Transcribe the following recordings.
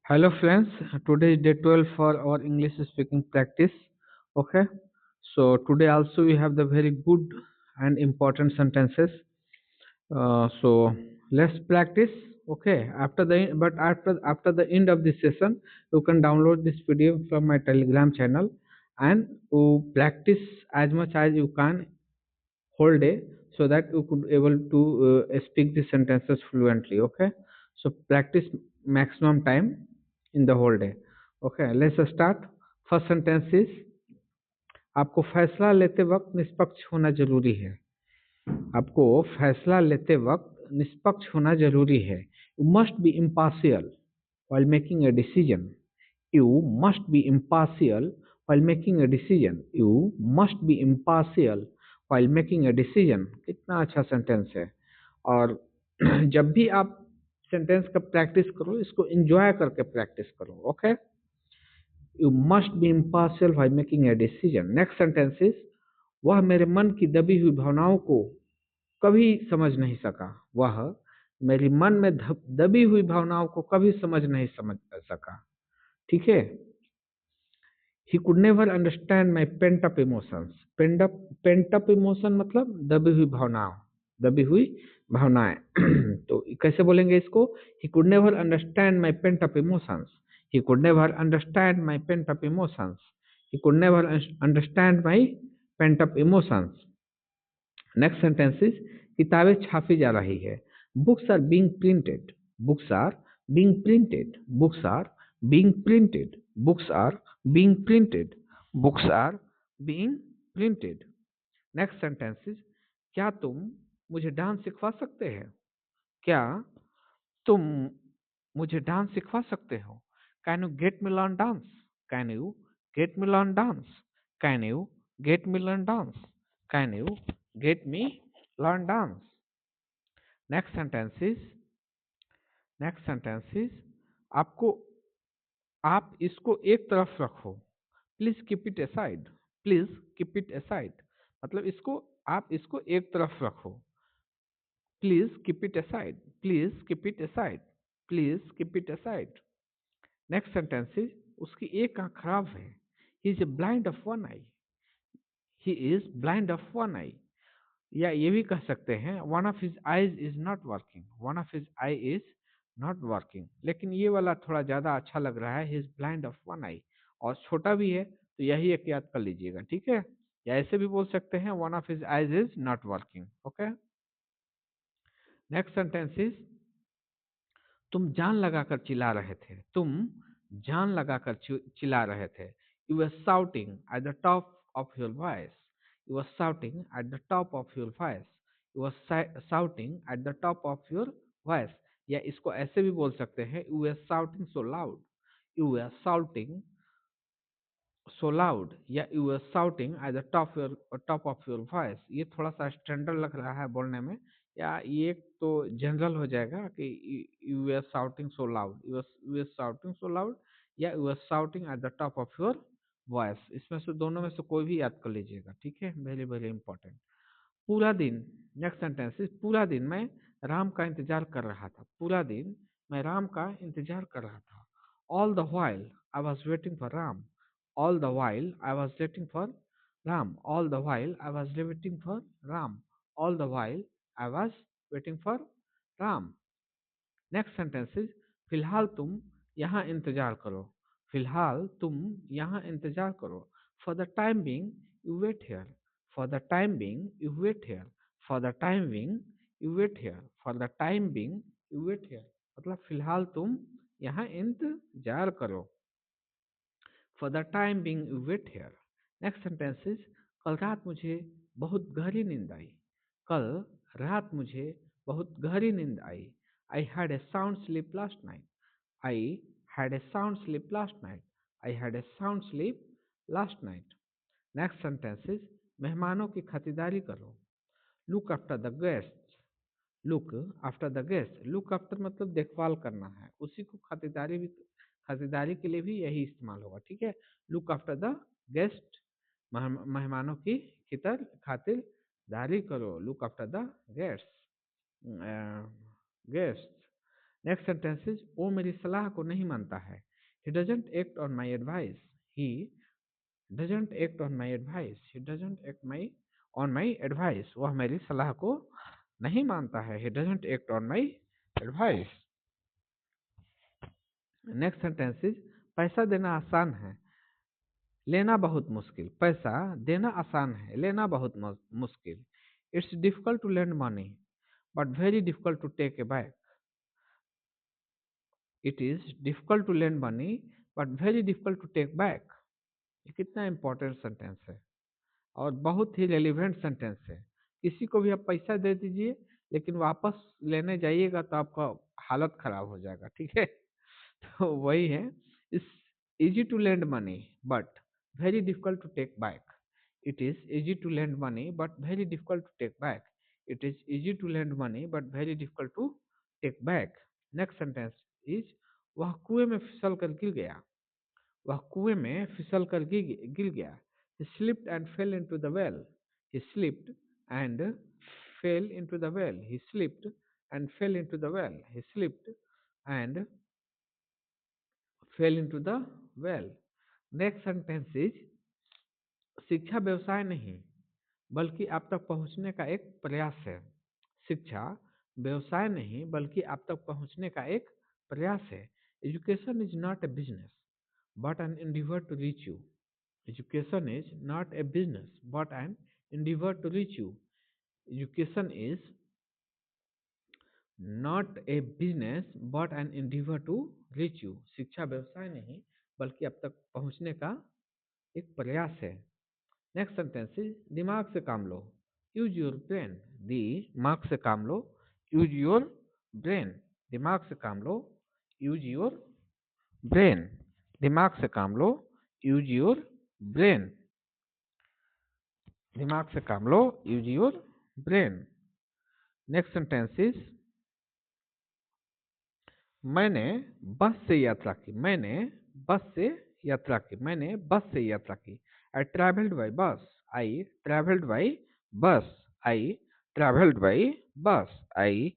Hello friends, today is day 12 for our English speaking practice. Okay, so today also we have the very good and important sentences. So let's practice. Okay, after the end of this session, you can download this PDF from my Telegram channel and to practice as much as you can whole day so that you could able to speak the sentences fluently. Okay, so practice maximum time in the whole day. Okay, let's start. First sentence is, आपको फैसला लेते वक्त निष्पक्ष होना जरूरी है. आपको फैसला लेते वक्त निष्पक्ष होना जरूरी है. You must be impartial while making a decision. You must be impartial while making a decision. You must be impartial while making a decision. कितना अच्छा सेंटेंस है. और जब भी आप सेंटेंस का प्रैक्टिस करो, इसको एंजॉय करके प्रैक्टिस करो. Okay, you must be impartial while making a decision. Next sentence is, वह मेरे मन की दबी हुई भावनाओं को कभी समझ नहीं सका. वह मेरी मन में दबी हुई भावनाओं को कभी समझ सका. ठीक है. He could never understand my pent up emotions. Pent up emotion मतलब दबी हुई भावनाओं, दबी हुई भावनाएं. तो कैसे बोलेंगे इसको? He could never understand my pent up emotions. He could never understand my pent up emotions. He could never understand my pent up emotions. Next sentence is, किताबें छापी जा रही है. Books are being printed. Books are being printed. Books are being printed. Books are being printed. Books are being printed. Next sentence is, क्या तुम मुझे dance सिखा सकते हैं? क्या तुम मुझे डांस सिखा सकते हो? Can you get me learn dance? Can you get me learn dance? Can you get me learn dance? Can you get me learn dance? Next sentence is, आपको आप इसको एक तरफ रखो. Please keep it aside. Please keep it aside मतलब इसको आप इसको एक तरफ रखो. Please keep it aside. Please keep it aside. Please keep it aside. Next sentence is, उसकी एक आंख खराब है. He is blind of one eye. He is blind of one eye. या ये भी कह सकते हैं, one of his eyes is not working. One of his eye is not working. लेकिन ये वाला थोड़ा ज्यादा अच्छा लग रहा है, he is blind of one eye, और छोटा भी है तो यही एक याद कर लीजिएगा. ठीक है. या ऐसे भी बोल सकते हैं, one of his eyes is not working. Okay. Next sentence is, तुम जान लगाकर चिल्ला रहे थे. तुम जान लगाकर चिल्ला रहे थे. You were shouting at the top of your voice. You were shouting at the top of your voice. You were shouting at the top of your voice. या इसको ऐसे भी बोल सकते हैं, you were shouting so loud. You were shouting so loud. या you were shouting at the top of your voice. ये थोड़ा सा स्टैंडर्ड लग रहा है बोलने में. या ये तो जनरल हो जाएगा कि you were shouting so loud. You were shouting so loud या you were shouting at the top of your voice. इसमें से दोनों में से कोई भी याद कर लीजिएगा. ठीक है. Very very important. पूरा दिन. नेक्स्ट सेंटेंस इज, पूरा दिन मैं राम का इंतजार कर रहा था. पूरा दिन मैं राम का इंतजार कर रहा था. All the while I was waiting for Ram. All the while I was waiting for Ram. All the while I was waiting for Ram. All the while I was waiting for Ram. Next sentence is, फिलहाल तुम यहाँ इंतजार करो. फिलहाल तुम यहाँ इंतजार करो. For the time being you wait here. For the time being you wait here. For the time being you wait here. For the time being you wait here. मतलब फिलहाल तुम यहाँ इंतजार करो. For the time being you wait here. Next sentence is, कल रात मुझे बहुत गहरी नींद आई. कल रात मुझे बहुत गहरी नींद आई. I had a sound sleep last night. I had a sound sleep last night. I had a sound sleep last night. Next sentence is, मेहमानों की खातिरदारी करो. Look after the guests. Look after the guests. Look after मतलब देखभाल करना है. उसी को खातिरदारी के लिए भी यही इस्तेमाल होगा. ठीक है. लुक आफ्टर द गेस्ट, मेहमानों की खातिरदारी करो. Look after the guest. Next sentence is वो मेरी सलाह को नहीं मानता है। He doesn't act on my advice. He doesn't act on my advice. He doesn't act my on my advice. वह मेरी सलाह को नहीं मानता है। He doesn't act on my advice. Next sentence is पैसा देना आसान है, लेना बहुत मुश्किल। पैसा देना आसान है, लेना बहुत मुश्किल। It's difficult to lend money but very difficult to take a back. It is difficult to lend money but very difficult to take back. ये कितना इंपॉर्टेंट सेंटेंस है और बहुत ही रेलिवेंट सेंटेंस है। किसी को भी आप पैसा दे दीजिए, लेकिन वापस लेने जाइएगा तो आपका हालत खराब हो जाएगा, ठीक है। तो वही है, is easy to lend money but very difficult to take back. It is easy to lend money but very difficult to take back. It is easy to lend money but very difficult to take back. Next sentence is वह कुएं में फिसल कर गिर गया। वह कुएं में फिसल कर गिर गया। He slipped and fell into the well. He slipped and fell into the well. He slipped and fell into the well. He slipped and fell into the well. Next sentence is शिक्षा व्यवसाय नहीं बल्कि आप तक पहुंचने का एक प्रयास है। शिक्षा व्यवसाय नहीं बल्कि आप तक पहुंचने का एक प्रयास है। Education is not a business but an endeavor to reach you. Education is not a business but an endeavor to reach you. Education is not a business but an endeavor to reach you. शिक्षा व्यवसाय नहीं बल्कि अब तक पहुंचने का एक प्रयास है। नेक्स्ट सेंटेंस इज दिमाग से काम लो। Use your brain. दिमाग से काम लो। Use your brain. दिमाग से काम लो। Use your brain. दिमाग से काम लो। Use your brain. दिमाग से काम लो। Use your brain. Next sentence is मैंने बस से यात्रा की। मैंने बस से यात्रा की। मैंने बस से यात्रा की। आई travelled by bus. I travelled by bus. I travelled by bus. I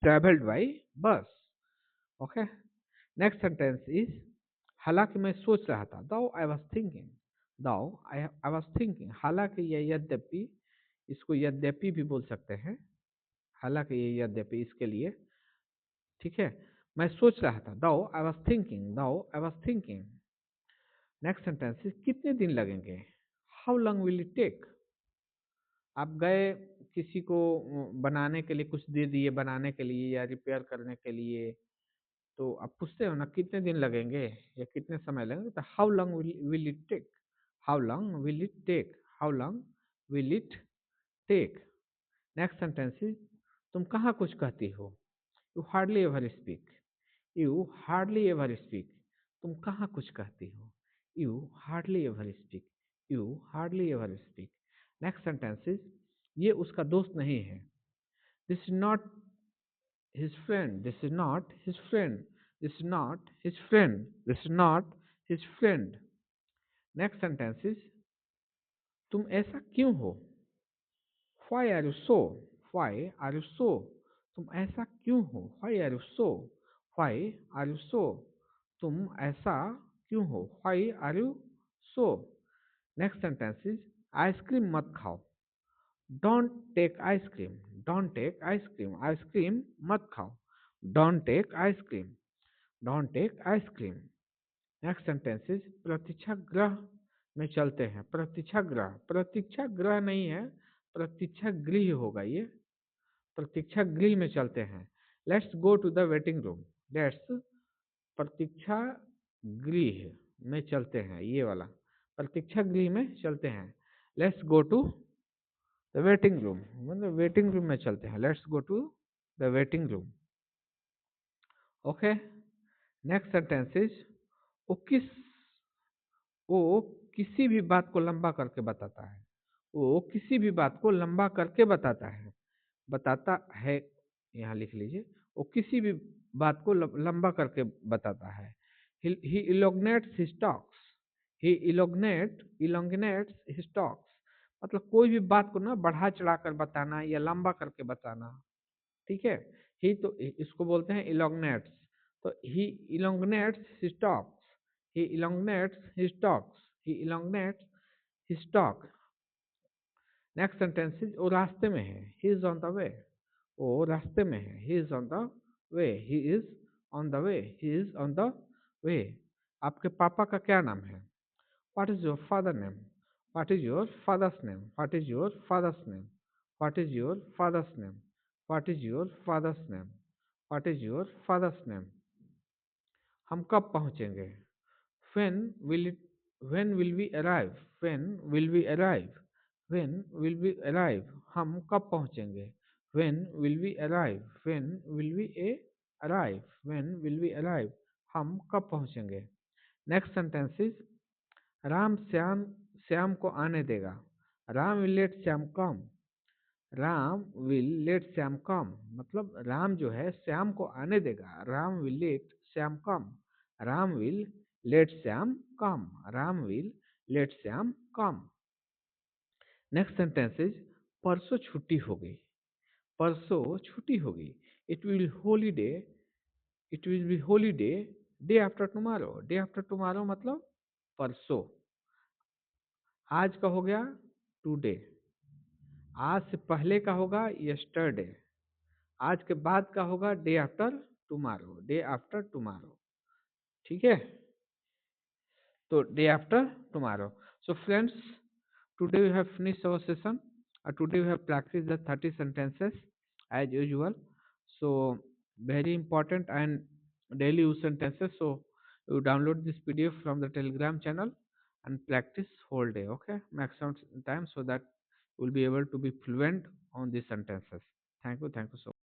travelled by bus. Okay. Next sentence is हालांकि मैं सोच रहा था। Though I was thinking. Though I was thinking. हालांकि या यद्यपि, इसको यद्यपि भी बोल सकते हैं। हालांकि ये यद्यपि इसके लिए, ठीक है। मैं सोच रहा था। Though I was thinking. Though I was thinking. Next sentence कितने दिन लगेंगे। How long will it take. आप गए किसी को बनाने के लिए, कुछ दे दिए बनाने के लिए या रिपेयर करने के लिए, तो आप पूछते हो ना कितने दिन लगेंगे या कितने समय लगेंगे, तो how long will it take. How long will it take. How long will it take. Next sentence तुम कहाँ कुछ कहती हो। You hardly ever speak. You hardly ever speak. तुम कहाँ कुछ कहती हो। You hardly ever speak. You hardly ever speak. Next sentence ये उसका दोस्त नहीं है। This is not his friend. This is not his friend. This is not his friend. This is not his friend. Next sentence तुम ऐसा क्यों हो। Why are you so? Why are you so? तुम ऐसा क्यों हो। Why are you so? Why are you so? तुम ऐसा क्यों हो। Why are you so? Next sentence is ice cream मत खाओ। Don't take ice cream. Don't take ice cream. Ice cream मत खाओ। Don't take ice cream. Don't take ice cream. Next sentence is प्रतीक्षा ग्रह में चलते हैं। प्रतीक्षा ग्रह, प्रतीक्षा ग्रह नहीं है, प्रतीक्षा गृह होगा ये। प्रतीक्षा गृह में चलते हैं। Let's go to the waiting room. Let's प्रतीक्षा गृह में चलते हैं, ये वाला प्रतीक्षा गृह में चलते हैं। Let's go to the waiting room, मतलब वेटिंग रूम में चलते हैं। Let's go to the waiting room. Okay. Next sentence is वो किस वो किसी भी बात को लंबा करके बताता है। वो किसी भी बात को लंबा करके बताता है। बताता है, यहाँ लिख लीजिए। वो किसी भी बात को लंबा करके बताता है। He elongates his talks. He elongates his talks. मतलब कोई भी बात को ना बढ़ा चढ़ा कर बताना या लंबा करके बताना, ठीक है। ही तो इसको बोलते हैं elongates. तो he elongates his talks. He elongates his talks. He elongates his talk. Next sentence is वो रास्ते में है. He is on the way. वो रास्ते में है. He is on the way. He is on the way. He is on the way. आपके पापा का क्या नाम है? What is your father name? What is your father's name? What is your father's name? What is your father's name? What is your father's name? What is your father's name? हम कब पहुंचेंगे? When will it? When will we arrive? When will we arrive? When will we arrive? हम कब पहुंचेंगे? When will we arrive? When will we arrive? When will we arrive? हम कब पहुंचेंगे? Next sentence is Ram Shyam को आने देगा. Ram will let Shyam come. Ram will let Shyam come. मतलब राम जो है श्याम को आने देगा. Ram will let Shyam come. Ram will let Shyam come. Ram will let Shyam come. Next sentence is परसों छुट्टी हो गई. परसों छुट्टी होगी. It will holiday. It will be holiday day after tomorrow. Day after tomorrow मतलब परसों. आज का हो गया टुडे. आज से पहले का होगा यस्टरडे. आज के बाद का होगा day after tomorrow. Day after tomorrow. ठीक है. तो day after tomorrow. So friends, today we have finished our session. Today we have practiced the 30 sentences as usual. So very important and daily use sentences. So you download this PDF from the Telegram channel and practice whole day. Okay, maximum time so that you will be able to be fluent on these sentences. Thank you. Thank you so much.